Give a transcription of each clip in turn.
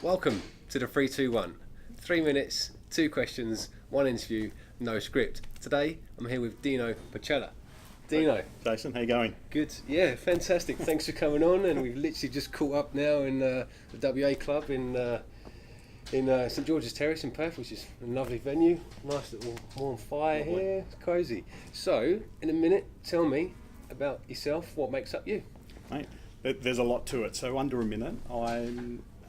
Welcome to the 321. 3 minutes, 2 questions, 1 interview, no script. Today I'm here with Dino Pacella. Dino. Jason, how you going? Good. Yeah, fantastic. Thanks for coming on. And we've literally just caught up now in the WA club in St George's Terrace in Perth, which is a lovely venue. Nice little warm fire here. It's cosy. So, in a minute, tell me about yourself. What makes up you? Mate, there's a lot to it. So under a minute, I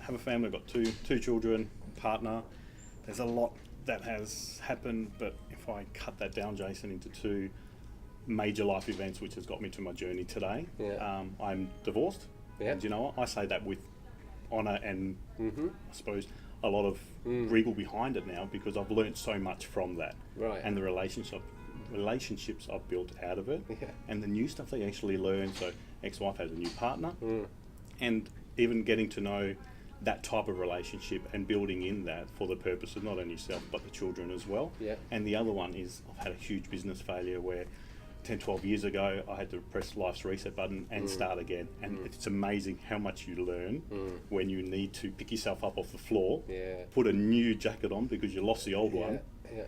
have a family. I've got two children, partner. There's a lot that has happened, but if I cut that down, Jason, into 2 major life events, which has got me to my journey today. Yeah. I'm divorced. Yeah. And you know what? I say that with honour and I suppose a lot of wriggle behind it now, because I've learnt so much from that. Right. And the relationships I've built out of it. Yeah. And the new stuff they actually learn. So ex-wife has a new partner. And even getting to know that type of relationship and building in that for the purpose of not only yourself but the children as well. Yeah. And the other one is I've had a huge business failure where 10, 12 years ago I had to press life's reset button and start again. And it's amazing how much you learn when you need to pick yourself up off the floor, put a new jacket on because you lost the old one,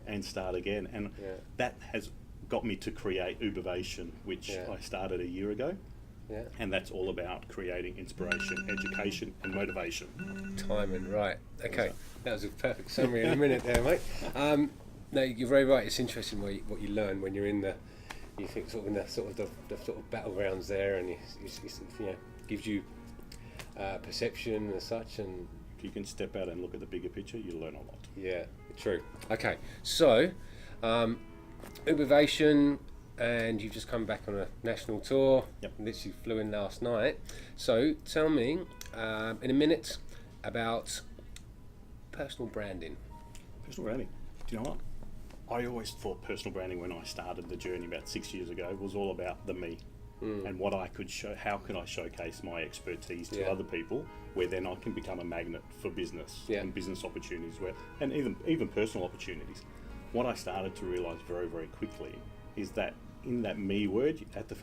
and start again. And that has got me to create Ubervation, which I started a year ago. Yeah. And that's all about creating inspiration, education and motivation. Timing, right. Okay. That was a perfect summary in a minute there, mate. No, you're very right. It's interesting what you learn when you're in you think sort of in the sort of battlegrounds there, and gives you perception and such. And If you can step out and look at the bigger picture, you learn a lot. yeah, true. Okay, so Ubervation, and you've just come back on a national tour. Yep. Literally flew in last night. So tell me in a minute about personal branding. Personal branding. Do you know what? I always thought personal branding when I started the journey about 6 years ago was all about the me and what I could show. How can I showcase my expertise to other people, where then I can become a magnet for business and business opportunities, and even personal opportunities. What I started to realise very, very quickly is that in that me word, you have to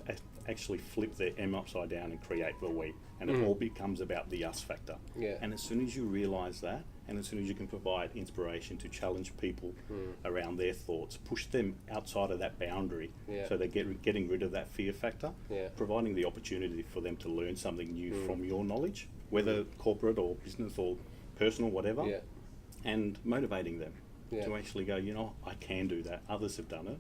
actually flip the M upside down and create the we, and it all becomes about the us factor. Yeah. And as soon as you realise that, and as soon as you can provide inspiration to challenge people around their thoughts, push them outside of that boundary, so they're getting rid of that fear factor, providing the opportunity for them to learn something new from your knowledge, whether corporate or business or personal, whatever, and motivating them to actually go, I can do that. Others have done it.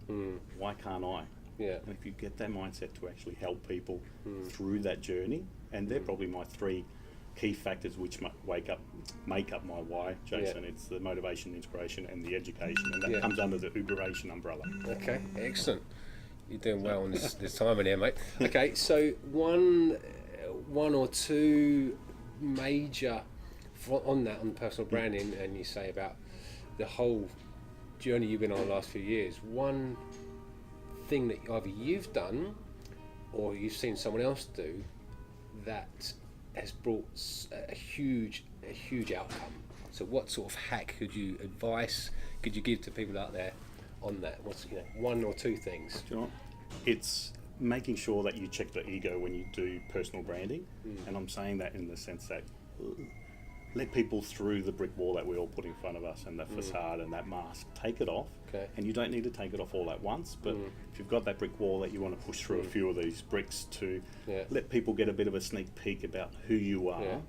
Why can't I? Yeah. And if you get that mindset to actually help people through that journey, and they're probably my 3 key factors which make up my why, Jason. It's the motivation, the inspiration, and the education, and that comes under the Uberation umbrella. Okay, excellent. You're doing well on this time in here, mate. Okay, so one or two major on personal branding, and you say about the whole journey you've been on the last few years. One thing that either you've done or you've seen someone else do that has brought a huge outcome. So what sort of hack could you give to people out there on that? What's 1 or 2 things? Do you know what? It's making sure that you check the ego when you do personal branding, and I'm saying that in the sense that let people through the brick wall that we all put in front of us, and that facade and that mask. Take it off, and you don't need to take it off all at once, but if you've got that brick wall that you want to push through a few of these bricks to let people get a bit of a sneak peek about who you are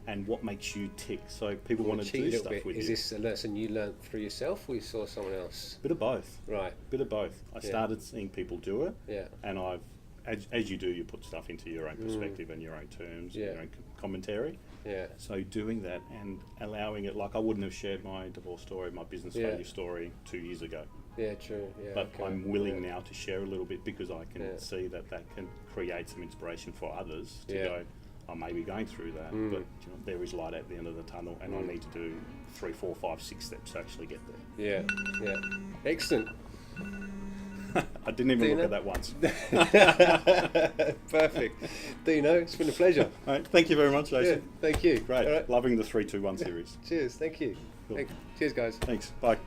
and what makes you tick, so people want to do stuff with you. Is this a lesson you learnt through yourself, or you saw someone else? Bit of both. Right. Bit of both. I started seeing people do it, and I've, as you do, you put stuff into your own perspective and your own terms, your own commentary. Yeah. So doing that and allowing it, like I wouldn't have shared my divorce story, my business failure story 2 years ago. Yeah, true. Yeah. But I'm willing now to share a little bit, because I can see that can create some inspiration for others to go, I may be going through that, but there is light at the end of the tunnel, and I need to do 3, 4, 5, 6 steps to actually get there. Yeah. Excellent. I didn't even look at that once. Perfect. Dino, it's been a pleasure. All right, thank you very much, Jason. Yeah, thank you. Great. All right. Loving the 3-2-1 series. Cheers. Thank you. Cool. Cheers, guys. Thanks. Bye.